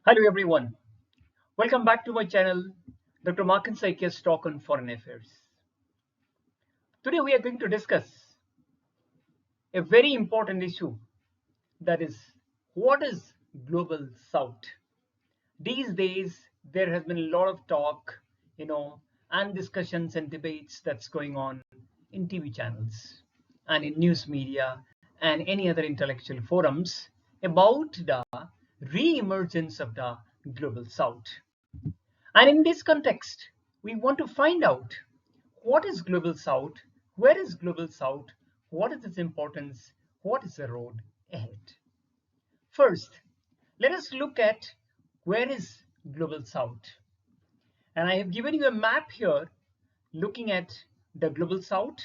Hello everyone, welcome back to my channel, Dr. Markin Saikia's talk on foreign affairs. Today we are going to discuss a very important issue, that is, what is Global South? These days there has been a lot of talk, and discussions and debates that's going on in TV channels and in news media and any other intellectual forums about the re-emergence of the Global South. And in this context, we want to find out what is Global South, where is Global South, what is its importance, what is the road ahead. First, let us look at where is Global South. And I have given you a map here looking at the Global South,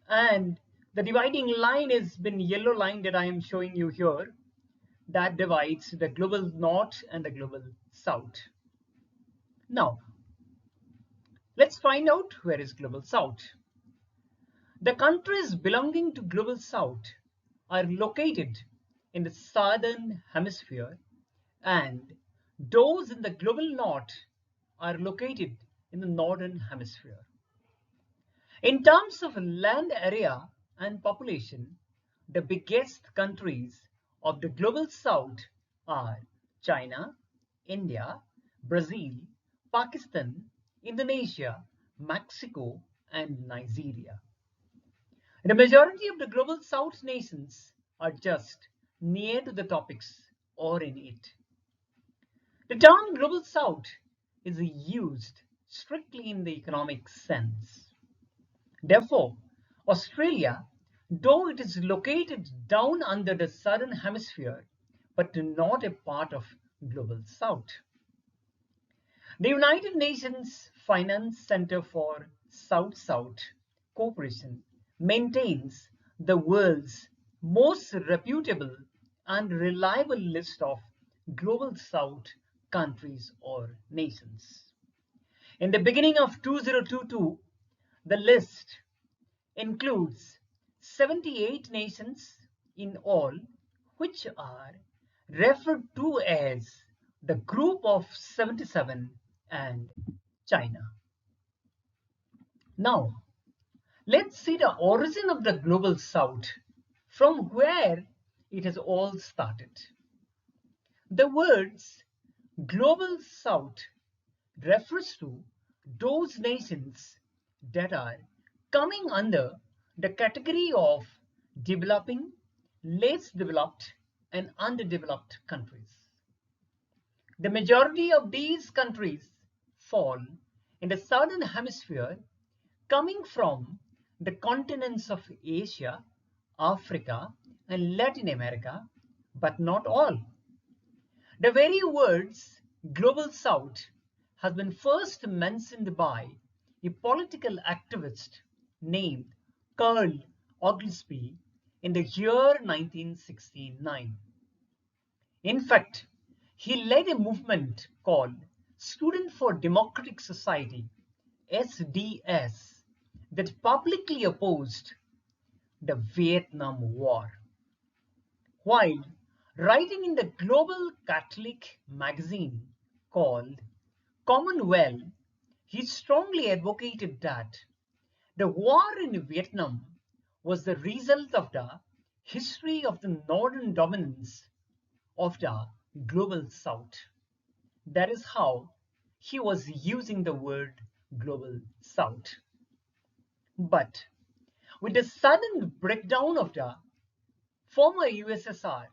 and the dividing line has been yellow line that I am showing you here that divides the Global North and the Global South. Now, let's find out where is Global South. The countries belonging to Global South are located in the southern hemisphere, and those in the Global North are located in the northern hemisphere. In terms of land area and population, the biggest countries of the Global South are China, India, Brazil, Pakistan, Indonesia, Mexico, and Nigeria. The majority of the Global South nations are just near to the topics or in it. The term Global South is used strictly in the economic sense. Therefore, Australia, though it is located down under the southern hemisphere, but not a part of Global South. The United Nations Finance Center for South-South Cooperation maintains the world's most reputable and reliable list of Global South countries or nations. In the beginning of 2022, the list includes 78 nations in all, which are referred to as the Group of 77 and China. Now, let's see the origin of the Global South, from where it has all started. The words Global South refers to those nations that are coming under the category of developing, less developed, and underdeveloped countries. The majority of these countries fall in the southern hemisphere, coming from the continents of Asia, Africa, and Latin America, but not all. The very words Global South has been first mentioned by a political activist named Carl Oglesby in the year 1969. In fact, he led a movement called Student for Democratic Society, SDS, that publicly opposed the Vietnam War. While writing in the global Catholic magazine called Commonwealth, he strongly advocated that the war in Vietnam was the result of the history of the northern dominance of the Global South. That is how he was using the word Global South. But with the sudden breakdown of the former USSR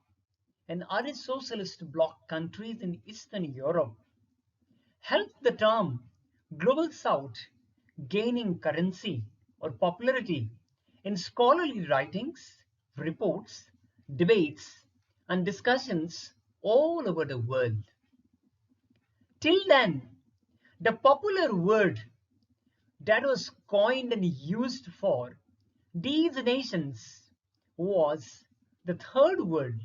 and other socialist bloc countries in Eastern Europe, helped the term Global South gaining currency or popularity in scholarly writings, reports, debates, and discussions all over the world. Till then, the popular word that was coined and used for these nations was the Third World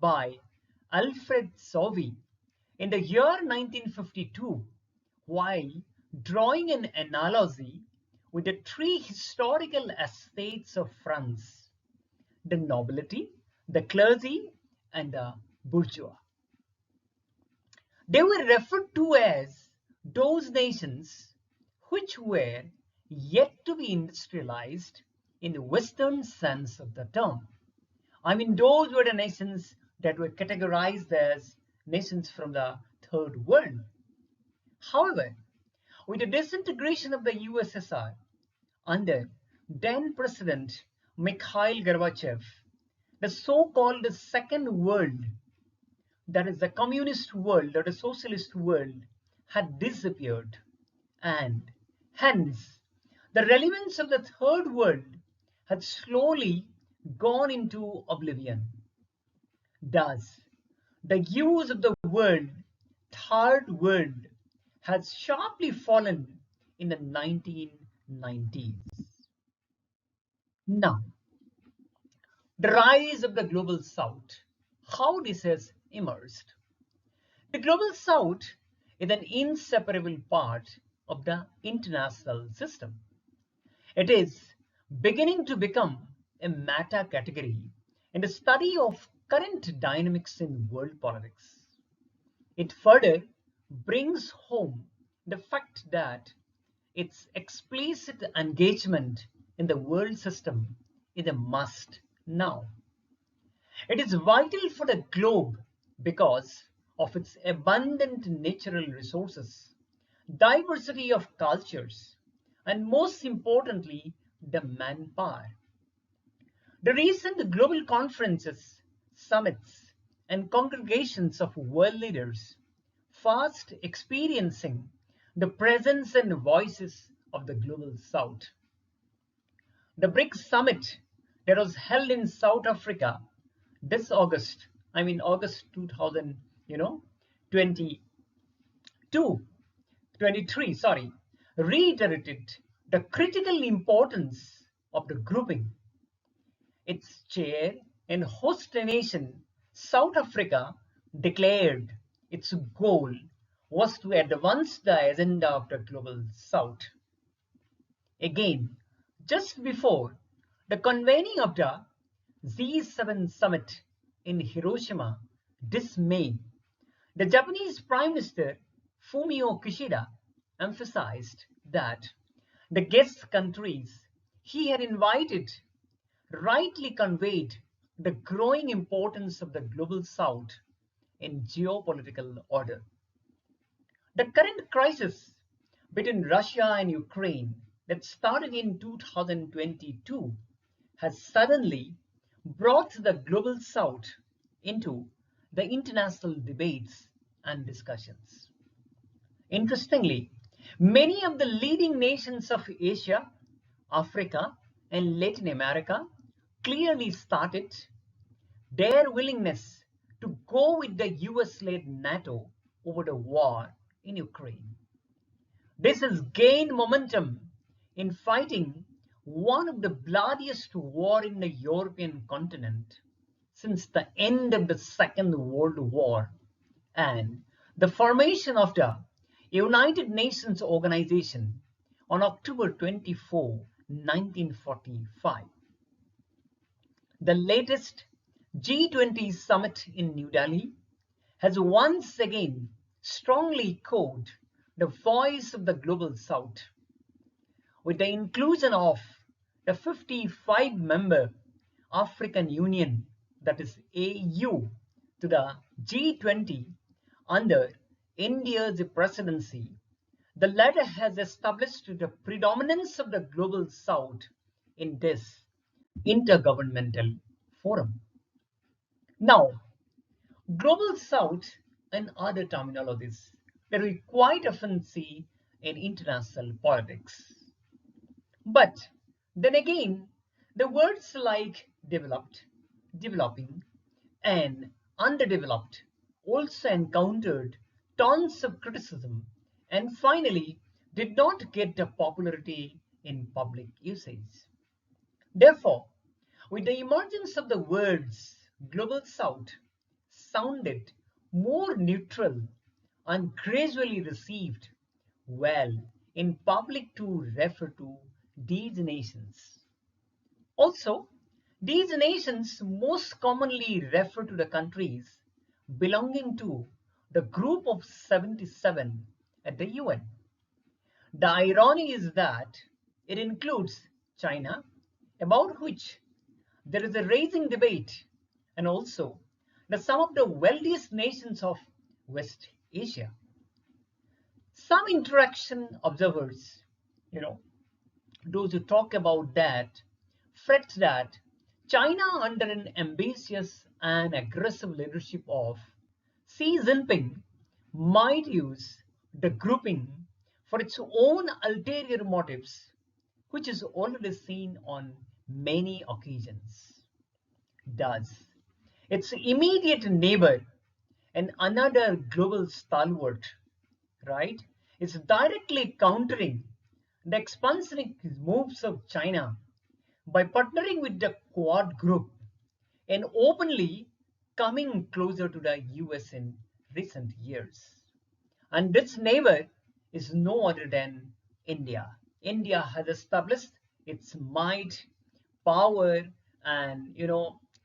by Alfred Sauvy in the year 1952, while drawing an analogy with the three historical estates of France: the nobility, the clergy, and the bourgeois. They were referred to as those nations which were yet to be industrialized in the Western sense of the term. I mean, those were the nations that were categorized as nations from the third world. However, with the disintegration of the USSR under then President Mikhail Gorbachev, the so-called Second World, that is the communist world or the socialist world, had disappeared, and hence the relevance of the third world had slowly gone into oblivion. Thus, the use of the word third world has sharply fallen in the 1990s. Now, the rise of the global south, how this has emerged. The global south is an inseparable part of the international system. It is beginning to become a meta category in the study of current dynamics in world politics. It further brings home the fact that its explicit engagement in the world system is a must now. It is vital for the globe because of its abundant natural resources, diversity of cultures, and most importantly, the manpower. The recent global conferences, summits, and congregations of world leaders fast experiencing the presence and voices of the global south. The BRICS summit that was held in South Africa this August, I mean August 2022, 23, sorry, reiterated the critical importance of the grouping. Its chair and host nation, South Africa, declared its goal was to advance the agenda of the global south. Again, just before the convening of the G7 summit in Hiroshima this May, the Japanese Prime Minister Fumio Kishida emphasized that the guest countries he had invited rightly conveyed the growing importance of the global south in geopolitical order. The current crisis between Russia and Ukraine that started in 2022 has suddenly brought the global south into the international debates and discussions. Interestingly, many of the leading nations of Asia, Africa, and Latin America clearly started their willingness to go with the US-led NATO over the war in Ukraine. This has gained momentum in fighting one of the bloodiest wars in the European continent since the end of the Second World War and the formation of the United Nations Organization on October 24, 1945. The latest G20 summit in New Delhi has once again strongly echoed the voice of the global south with the inclusion of the 55-member African Union, that is AU, to the G20 under India's presidency. The latter has established the predominance of the global south in this intergovernmental forum. Now, global south and other terminologies that we quite often see in international politics. But then again, the words like developed, developing, and underdeveloped also encountered tons of criticism and finally did not get the popularity in public usage. Therefore, with the emergence of the words Global South sounded more neutral and gradually received well in public to refer to these nations. Also, these nations most commonly refer to the countries belonging to the Group of 77 at the UN. The irony is that it includes China, about which there is a raging debate, and also some of the wealthiest nations of West Asia. Some interaction observers, those who talk about that, fret that China, under an ambitious and aggressive leadership of Xi Jinping, might use the grouping for its own ulterior motives, which is already seen on many occasions. Thus, its immediate neighbor and another global stalwart, right, is directly countering the expansionist moves of China by partnering with the Quad group and openly coming closer to the US in recent years. And this neighbor is no other than India. India has established its might, power, and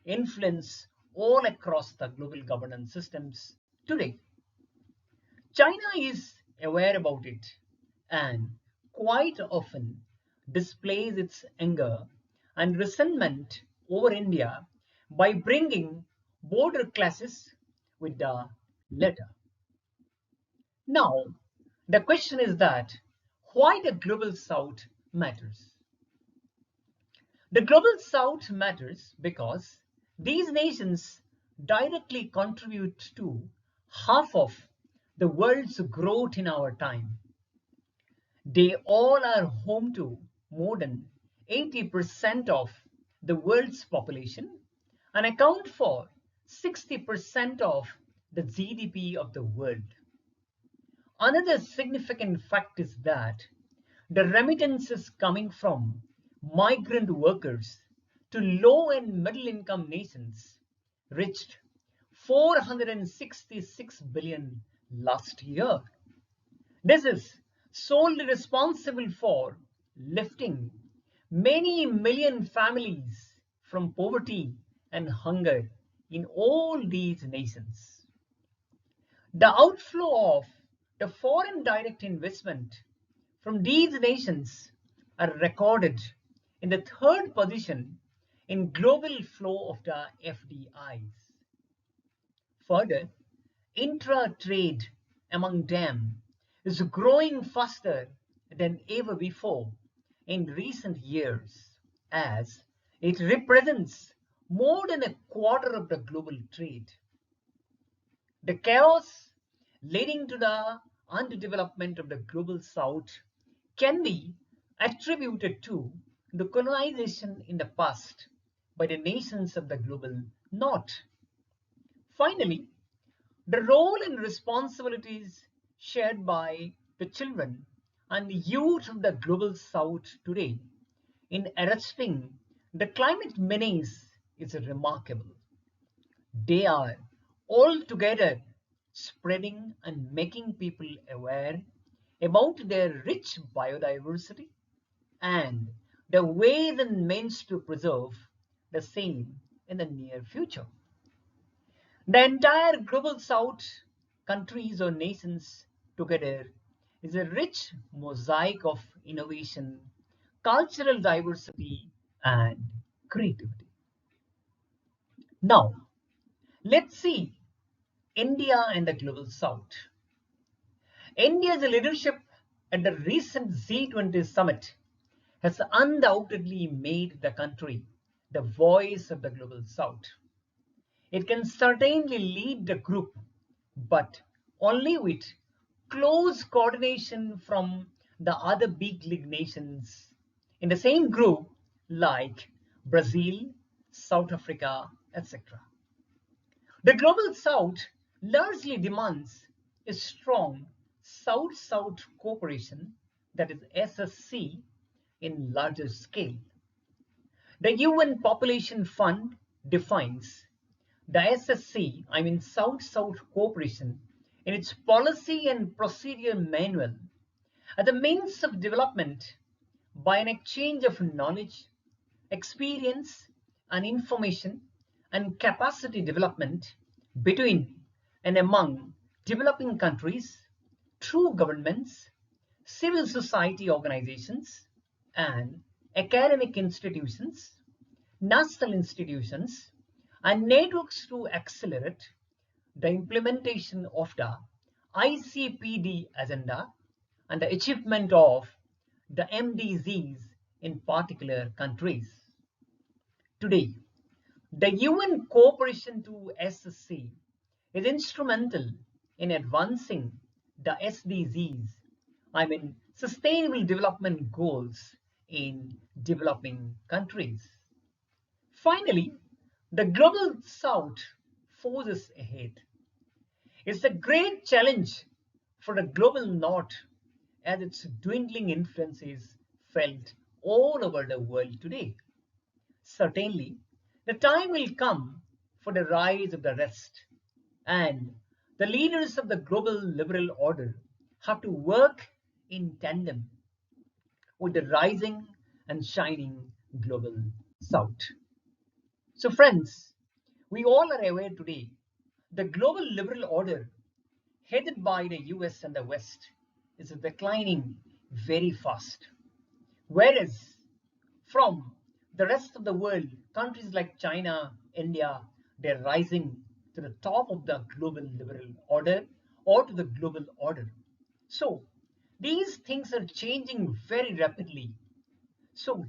influence all across the global governance systems today. China is aware about it and quite often displays its anger and resentment over India by bringing border clashes with the latter. Now, the question is that why the global south matters. The global south matters because these nations directly contribute to half of the world's growth in our time. They all are home to more than 80% of the world's population and account for 60% of the GDP of the world. Another significant fact is that the remittances coming from migrant workers to low and middle income nations reached 466 billion last year. This is solely responsible for lifting many million families from poverty and hunger in all these nations. The outflow of the foreign direct investment from these nations are recorded in the third position in global flow of the FDIs. Further, intra-trade among them is growing faster than ever before in recent years, as it represents more than a quarter of the global trade. The chaos leading to the underdevelopment of the global south can be attributed to the colonization in the past by the nations of the global north. Finally, the role and responsibilities shared by the children and youth of the global south today in arresting the climate menace is remarkable. They are all together spreading and making people aware about their rich biodiversity and the ways and means to preserve the same in the near future. The entire global south, countries or nations together, is a rich mosaic of innovation, cultural diversity, and creativity. Now, let's see India and the global south. India's leadership at the recent G20 summit has undoubtedly made the country the voice of the global south. It can certainly lead the group, but only with close coordination from the other big league nations in the same group like Brazil, South Africa, etc. The global south largely demands a strong South-South cooperation, that is SSC, in larger scale. The UN Population Fund defines the SSC, I mean South-South cooperation, in its policy and procedure manual as a means of development by an exchange of knowledge, experience, and information and capacity development between and among developing countries, true governments, civil society organizations, and academic institutions, national institutions, and networks to accelerate the implementation of the ICPD agenda and the achievement of the MDGs in particular countries. Today, the UN cooperation to SSC is instrumental in advancing the SDGs, I mean Sustainable Development Goals in developing countries. Finally, the Global South forces ahead. It's a great challenge for the Global North as its dwindling influence is felt all over the world today. Certainly, the time will come for the rise of the rest, and the leaders of the global liberal order have to work in tandem with the rising and shining global south. So, friends, we all are aware today the global liberal order headed by the US and the West is declining very fast. Whereas from the rest of the world, countries like China, India, they're rising to the top of the global liberal order or to the global order. So these things are changing very rapidly. So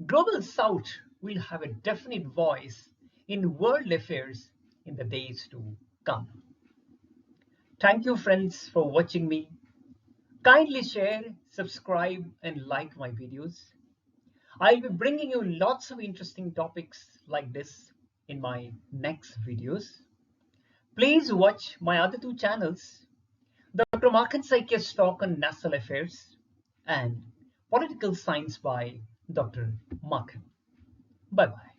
Global South will have a definite voice in world affairs in the days to come. Thank you friends for watching me. Kindly share, subscribe and like my videos. I'll be bringing you lots of interesting topics like this in my next videos. Please watch my other two channels, Dr. Markan Saikia's talk on national affairs and Political Science by Dr. Markan. Bye-bye.